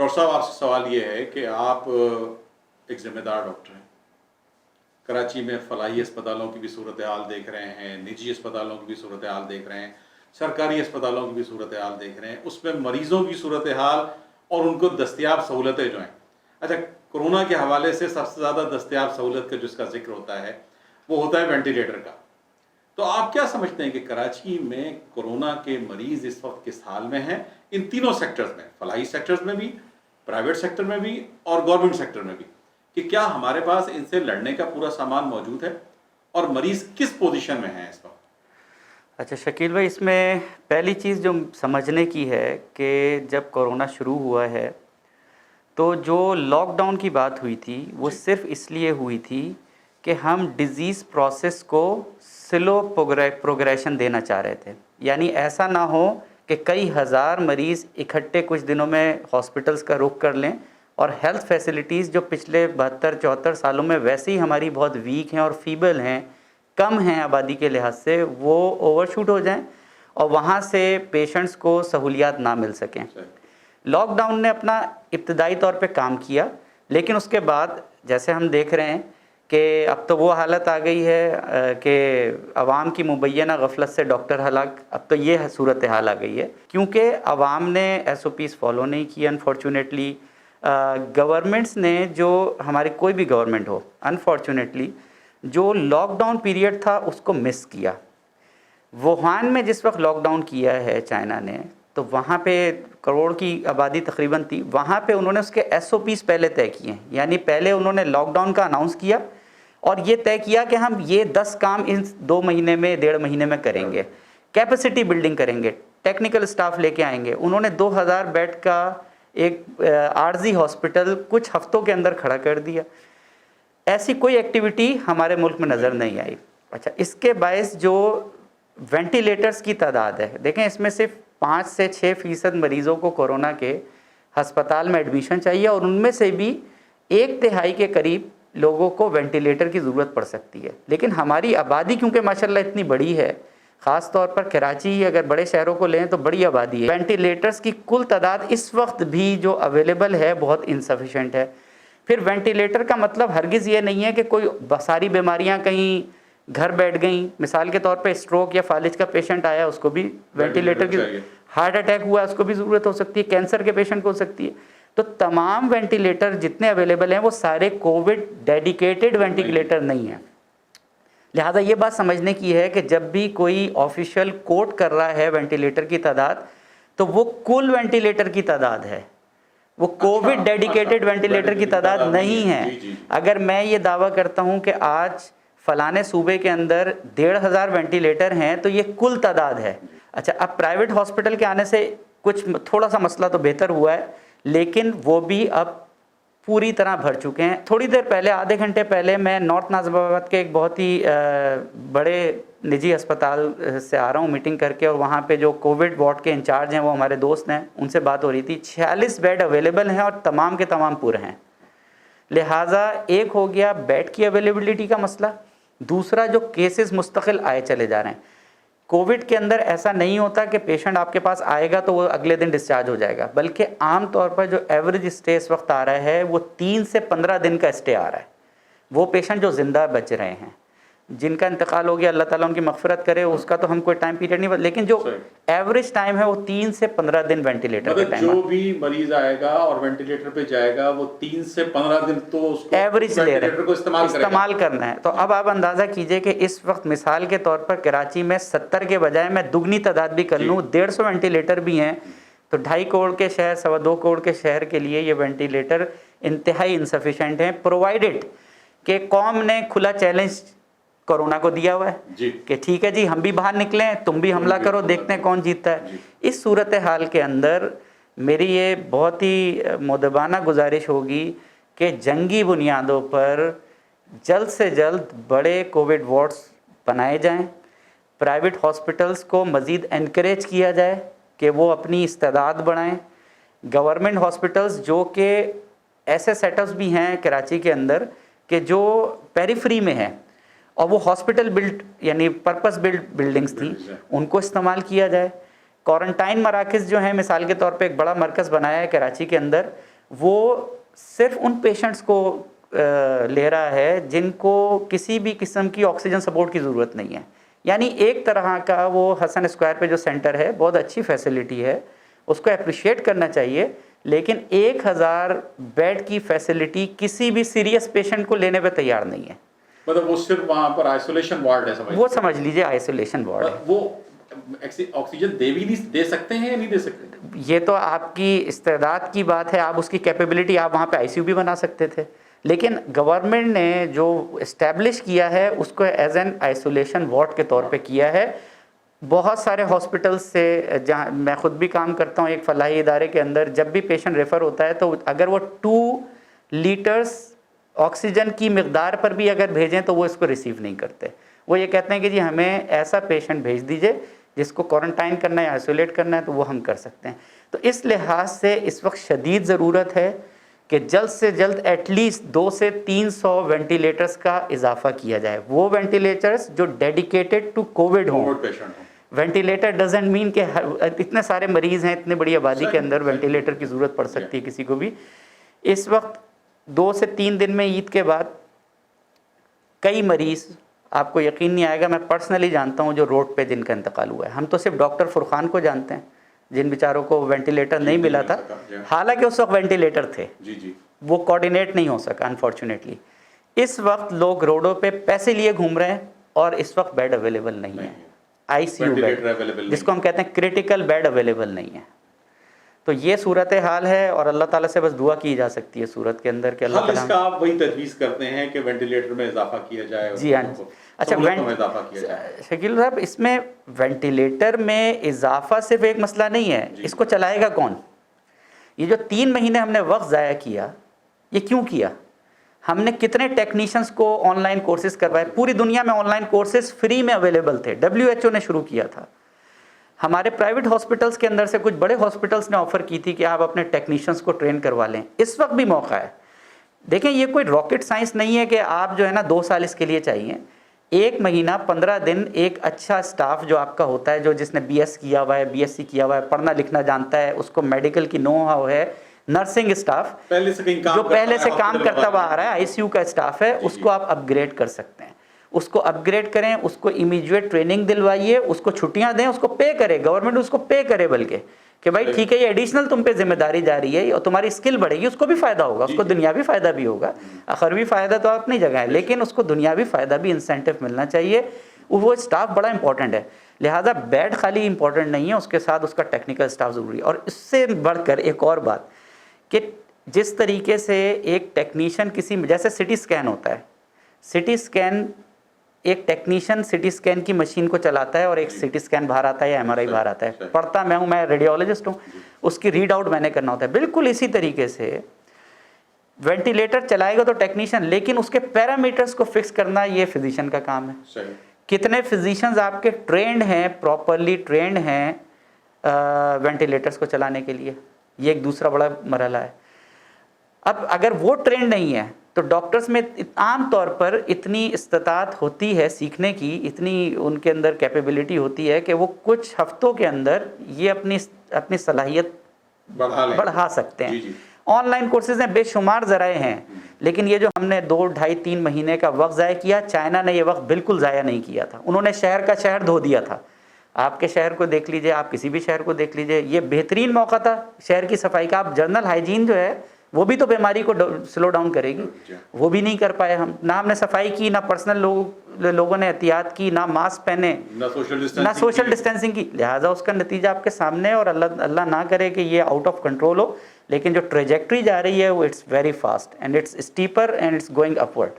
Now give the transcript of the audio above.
Doctor साहब आपसे सवाल ये है कि आप एक जिम्मेदार डॉक्टर हैं, कराची में फलाही अस्पतालों की भी सूरत हाल देख रहे हैं, निजी अस्पतालों की भी सूरत हाल देख रहे हैं, सरकारी अस्पतालों की भी सूरत हाल देख रहे हैं, उसमें मरीज़ों की सूरत हाल और उनको दस्तियाब सहूलतें जो हैं। अच्छा, कोरोना के हवाले से सबसे ज़्यादा दस्तियाब सहूलत का जिसका जिक्र होता है वो होता है वेंटिलेटर का। तो आप क्या समझते हैं कि कराची में कोरोना के मरीज़ इस वक्त किस हाल में हैं, इन तीनों सेक्टर्स में, फलाही सेक्टर्स में भी, प्राइवेट सेक्टर में भी और गवर्नमेंट सेक्टर में भी, कि क्या हमारे पास इनसे लड़ने का पूरा सामान मौजूद है और मरीज़ किस पोजीशन में हैं इस वक्त? अच्छा शकील भाई, इसमें पहली चीज़ जो समझने की है कि जब कोरोना शुरू हुआ है तो जो लॉकडाउन की बात हुई थी वो सिर्फ इसलिए हुई थी कि हम डिज़ीज़ प्रोसेस को स्लो प्रोग्रेशन देना चाह रहे थे। यानी ऐसा ना हो कि कई हज़ार मरीज़ इकट्ठे कुछ दिनों में हॉस्पिटल्स का रुख कर लें और हेल्थ फैसिलिटीज़ जो पिछले 72-74 सालों में वैसे ही हमारी बहुत वीक हैं और फीबल हैं, कम हैं आबादी के लिहाज से, वो ओवरशूट हो जाएं और वहाँ से पेशेंट्स को सहूलियात ना मिल सकें। लॉकडाउन ने अपना इब्तदाई तौर पे काम किया, लेकिन उसके बाद जैसे हम देख रहे हैं कि अब तो वो हालत आ गई है कि अवाम की मुबैना गफलत से डॉक्टर हलाक, अब तो ये सूरत हाल आ गई है क्योंकि अवाम ने SOPs फॉलो नहीं किए। अनफॉर्चुनेटली गवर्नमेंट्स ने, जो हमारी कोई भी गवर्नमेंट हो, अनफॉर्चुनेटली जो लॉकडाउन पीरियड था उसको मिस किया। वुहान में जिस वक्त लॉकडाउन किया है चाइना ने, तो वहाँ पे करोड़ की आबादी तकरीबन थी, वहाँ पे उन्होंने उसके SOPs पहले तय किए। यानी पहले उन्होंने लॉकडाउन का अनाउंस किया और ये तय किया कि हम ये 10 काम इन 2 महीने में, 1.5 महीने में करेंगे। कैपेसिटी बिल्डिंग करेंगे, टेक्निकल स्टाफ लेके आएंगे। उन्होंने 2000 बेड का एक आरजी हॉस्पिटल कुछ हफ्तों के अंदर खड़ा कर दिया। ऐसी कोई एक्टिविटी हमारे मुल्क में नज़र नहीं आई। अच्छा, इसके बायस जो वेंटिलेटर्स की तादाद है, देखें इसमें सिर्फ 5 से 6% मरीज़ों को कोरोना के हस्पताल में एडमिशन चाहिए और उनमें से भी 1/3 के करीब लोगों को वेंटिलेटर की ज़रूरत पड़ सकती है। लेकिन हमारी आबादी क्योंकि माशाल्लाह इतनी बड़ी है, ख़ास तौर पर कराची अगर बड़े शहरों को लें तो बड़ी आबादी है, वेंटिलेटर्स की कुल तादाद इस वक्त भी जो अवेलेबल है बहुत इंसफिशेंट है। फिर वेंटिलेटर का मतलब हरगिज़ ये नहीं है कि कोई सारी बीमारियां कहीं घर बैठ गई। मिसाल के तौर पे स्ट्रोक या फालिज का पेशेंट आया, उसको भी वेंटिलेटर की, हार्ट अटैक हुआ उसको भी ज़रूरत हो सकती है, कैंसर के पेशेंट को हो सकती है। तो तमाम वेंटिलेटर जितने अवेलेबल हैं वो सारे कोविड डेडिकेटेड वेंटिलेटर नहीं हैं। लिहाजा ये बात समझने की है कि जब भी कोई ऑफिशियल कोट कर रहा है वेंटिलेटर की तादाद, तो वो कुल वेंटिलेटर की तादाद है, वो कोविड डेडिकेटेड वेंटिलेटर की तादाद नहीं है। अगर मैं ये दावा करता हूँ कि आज फलाने सूबे के अंदर 1500 वेंटिलेटर हैं तो ये कुल तादाद है। अच्छा, अब प्राइवेट हॉस्पिटल के आने से कुछ थोड़ा सा मसला तो बेहतर हुआ है, लेकिन वो भी अब पूरी तरह भर चुके हैं। थोड़ी देर पहले, आधे घंटे पहले, मैं नॉर्थ नाजिबाबाद के एक बहुत ही बड़े निजी अस्पताल से आ रहा हूँ मीटिंग करके, और वहाँ पे जो कोविड वार्ड के इंचार्ज हैं वो हमारे दोस्त हैं, उनसे बात हो रही थी। 46 बेड अवेलेबल हैं और तमाम के तमाम पूरे हैं। लिहाजा एक हो गया बेड की अवेलेबिलिटी का मसला, दूसरा जो केसेस मुस्तकिल आए चले जा रहे हैं। कोविड के अंदर ऐसा नहीं होता कि पेशेंट आपके पास आएगा तो वो अगले दिन डिस्चार्ज हो जाएगा, बल्कि आम तौर पर जो एवरेज स्टे इस वक्त आ रहा है वो 3 से 15 दिन का स्टे आ रहा है। वो पेशेंट जो ज़िंदा बच रहे हैं, जिनका इंतकाल हो गया, अल्लाह ताला उनकी मगफिरत करे, उसका तो हम कोई टाइम पीरियड नहीं, लेकिन जो एवरेज टाइम है वो 3 से 15 दिन वेंटिलेटर का टाइम। जो भी मरीज आएगा और वेंटिलेटर पे जाएगा वो 3 से 15 दिन तो उसको एवरेज वेंटिलेटर को इस्तेमाल करना है। तो अब आप अंदाज़ा कीजिए कि इस वक्त मिसाल के तौर पर कराची में 70 के बजाय मैं दुगनी तादाद भी कर लूँ, 150 वेंटिलेटर भी हैं, तो 2.5 करोड़ के शहर, 2.25 करोड़ के शहर के लिए ये वेंटिलेटर इंतहाई इंसफिशेंट हैं, प्रोवाइडेड कि कौम ने खुला चैलेंज कोरोना को दिया हुआ है कि ठीक है जी, हम भी बाहर निकलें, तुम भी हमला करो, देखते हैं कौन जीतता है। इस सूरत हाल के अंदर मेरी ये बहुत ही मुदबाना गुजारिश होगी कि जंगी बुनियादों पर जल्द से जल्द बड़े कोविड वार्ड्स बनाए जाएं, प्राइवेट हॉस्पिटल्स को मज़ीद एनकरेज किया जाए कि वो अपनी इस्तेदाद बढ़ाएं। गवर्नमेंट हॉस्पिटल्स जो कि ऐसे सेटअप्स भी हैं कराची के अंदर कि जो पेरिफेरी में हैं और वो हॉस्पिटल बिल्ड यानी पर्पस बिल्ड बिल्डिंग्स थी, उनको इस्तेमाल किया जाए। क्वारंटाइन मराकज़ जो हैं, मिसाल के तौर पे एक बड़ा मरकज़ बनाया है कराची के अंदर, وہ صرف ان پیشنٹس کو لے رہا ہے جن کو کسی بھی قسم کی آکسیجن سپورٹ کی ضرورت نہیں ہے. یعنی ایک طرح کا وہ حسن اسکوائر پہ جو سینٹر ہے بہت اچھی فیسلٹی ہے, اس کو اپریشیٹ کرنا چاہیے, لیکن 1000 بیڈ کی فیسلٹی کسی بھی سیریس پیشنٹ کو لینے پہ تیار نہیں ہے. مطلب وہ صرف وہاں پر آئسولیشن وارڈ ہے, وہ سمجھ لیجئے آئسولیشن وارڈ ہے. وہ آکسیجن دے سکتے ہیں یا نہیں دے سکتے؟ یہ تو آپ کی استعداد کی بات ہے, آپ اس کی کیپیبلٹی, آپ وہاں پہ آئی سی یو بھی بنا سکتے تھے, لیکن گورنمنٹ نے جو اسٹیبلش کیا ہے اس کو ایز این آئسولیشن وارڈ کے طور پہ کیا ہے. بہت سارے ہاسپٹل سے, جہاں میں خود بھی کام کرتا ہوں ایک فلاحی ادارے کے اندر, جب بھی پیشنٹ ریفر ہوتا ہے تو اگر وہ 2 لیٹرز آکسیجن کی مقدار پر بھی اگر بھیجیں تو وہ اس کو ریسیو نہیں کرتے. وہ یہ کہتے ہیں کہ جی ہمیں ایسا پیشنٹ بھیج دیجئے جس کو کوارنٹائن کرنا ہے یا آئسولیٹ کرنا ہے تو وہ ہم کر سکتے ہیں. تو اس لحاظ سے اس وقت شدید ضرورت ہے کہ جلد سے جلد ایٹ لیسٹ 200 سے 300 وینٹیلیٹرز کا اضافہ کیا جائے. وہ وینٹیلیٹرز جو ڈیڈیکیٹڈ ٹو کووڈ ہوں. وینٹیلیٹر ڈزنٹ مین کہ اتنے سارے مریض ہیں, اتنی بڑی آبادی کے اندر وینٹیلیٹر کی ضرورت پڑ سکتی ہے کسی کو بھی. اس وقت 2 سے 3 دن میں عید کے بعد کئی مریض, آپ کو یقین نہیں آئے گا, میں پرسنلی جانتا ہوں جو روڈ پہ جن کا انتقال ہوا ہے. ہم تو صرف ڈاکٹر فرقان کو جانتے ہیں جن بیچاروں کو وینٹیلیٹر نہیں ملا تھا, حالانکہ اس وقت وینٹیلیٹر تھے, وہ کوارڈینیٹ نہیں ہو سکا انفارچونیٹلی. اس وقت لوگ روڈوں پہ پیسے لیے گھوم رہے ہیں اور اس وقت بیڈ اویلیبل نہیں ہے, آئی سی یو بیڈ جس کو ہم کہتے ہیں کریٹیکل بیڈ اویلیبل نہیں ہے. تو یہ صورتحال ہے اور اللہ تعالیٰ سے بس دعا کی جا سکتی ہے صورت کے اندر کہ اللہ تعالیٰ. اس کا آپ وہی تجویز کرتے ہیں کہ وینٹیلیٹر میں اضافہ کیا جائے. جی ہاں. اچھا شکیل صاحب, اس میں وینٹیلیٹر میں اضافہ صرف ایک مسئلہ نہیں ہے, اس کو چلائے گا کون؟ یہ جو 3 مہینے ہم نے وقت ضائع کیا, یہ کیوں کیا؟ ہم نے کتنے ٹیکنیشینز کو آن لائن کورسز کروائے. پوری دنیا میں آن لائن کورسز فری میں اویلیبل تھے, WHO نے شروع کیا تھا. ہمارے پرائیویٹ ہاسپٹلس کے اندر سے کچھ بڑے ہاسپٹلس نے آفر کی تھی کہ آپ اپنے ٹیکنیشینز کو ٹرین کروا لیں. اس وقت بھی موقع ہے. دیکھیں یہ کوئی راکٹ سائنس نہیں ہے کہ آپ جو ہے نا 2 سال اس کے لیے چاہیے. 1 مہینہ 15 دن ایک اچھا سٹاف جو آپ کا ہوتا ہے, جو جس نے BS کیا ہوا ہے, BSc کیا ہوا ہے, پڑھنا لکھنا جانتا ہے, اس کو میڈیکل کی نو ہاؤ ہے, نرسنگ اسٹاف جو پہلے سے کام کرتا ہوا آ رہا ہے, آئی سی یو کا اسٹاف ہے, اس کو آپ اپ گریڈ کر سکتے ہیں. اس کو اپ گریڈ کریں, اس کو امیجیٹ ٹریننگ دلوائیے, اس کو چھٹیاں دیں, اس کو پے کرے, گورنمنٹ اس کو پے کرے, بلکہ کہ بھائی ٹھیک ہے یہ ایڈیشنل تم پہ ذمہ داری جا رہی ہے اور تمہاری اسکل بڑھے گی, اس کو بھی فائدہ ہوگا, اس کو دنیاوی فائدہ بھی ہوگا, اخروی فائدہ تو اپنی جگہ ہے, لیکن اس کو دنیاوی فائدہ بھی انسینٹو ملنا چاہیے. وہ اسٹاف بڑا امپورٹنٹ ہے, لہٰذا بیڈ خالی امپورٹنٹ نہیں ہے, اس کے ساتھ اس کا ٹیکنیکل اسٹاف ضروری ہے. اور اس سے بڑھ کر ایک اور بات کہ جس طریقے سے ایک ٹیکنیشین کسی, جیسے سٹی اسکین ہوتا ہے, سٹی اسکین ایک ٹیکنیشین سٹی اسکین کی مشین کو چلاتا ہے اور ایک سٹی اسکین باہر آتا ہے یا MRI باہر آتا ہے, پڑھتا میں ہوں, میں ریڈیولوجسٹ ہوں, اس کی ریڈ آؤٹ میں نے کرنا ہوتا ہے. بالکل اسی طریقے سے وینٹیلیٹر چلائے گا تو ٹیکنیشین, لیکن اس کے پیرامیٹرز کو فکس کرنا یہ فزیشین کا کام ہے. کتنے فزیشینز آپ کے ٹرینڈ ہیں, پراپرلی ٹرینڈ ہیں وینٹیلیٹرز کو چلانے کے لیے, یہ ایک دوسرا بڑا مرحلہ ہے. اب اگر وہ ٹرینڈ نہیں ہے تو ڈاکٹرز میں عام طور پر اتنی استطاعت ہوتی ہے سیکھنے کی, اتنی ان کے اندر کیپیبلٹی ہوتی ہے کہ وہ کچھ ہفتوں کے اندر یہ اپنی صلاحیت بڑھا سکتے ہیں. آن لائن کورسز ہیں, بے شمار ذرائع ہیں, لیکن یہ جو ہم نے 2, 2.5, 3 مہینے کا وقت ضائع کیا, چائنا نے یہ وقت بالکل ضائع نہیں کیا تھا. انہوں نے شہر کا شہر دھو دیا تھا. آپ کے شہر کو دیکھ لیجئے, آپ کسی بھی شہر کو دیکھ لیجئے, یہ بہترین موقع تھا شہر کی صفائی کا. آپ جنرل ہائیجین جو ہے وہ بھی تو بیماری کو سلو ڈاؤن کرے گی, وہ بھی نہیں کر پائے ہم. نہ ہم نے صفائی کی, نہ پرسنل لوگوں نے احتیاط کی, نہ ماسک پہنے, نہ سوشل ڈسٹینسنگ کی. لہٰذا اس کا نتیجہ آپ کے سامنے ہے, اور اللہ نہ کرے کہ یہ آؤٹ آف کنٹرول ہو, لیکن جو ٹریجیکٹری جا رہی ہے وہ it's very fast and it's steeper and it's going upward.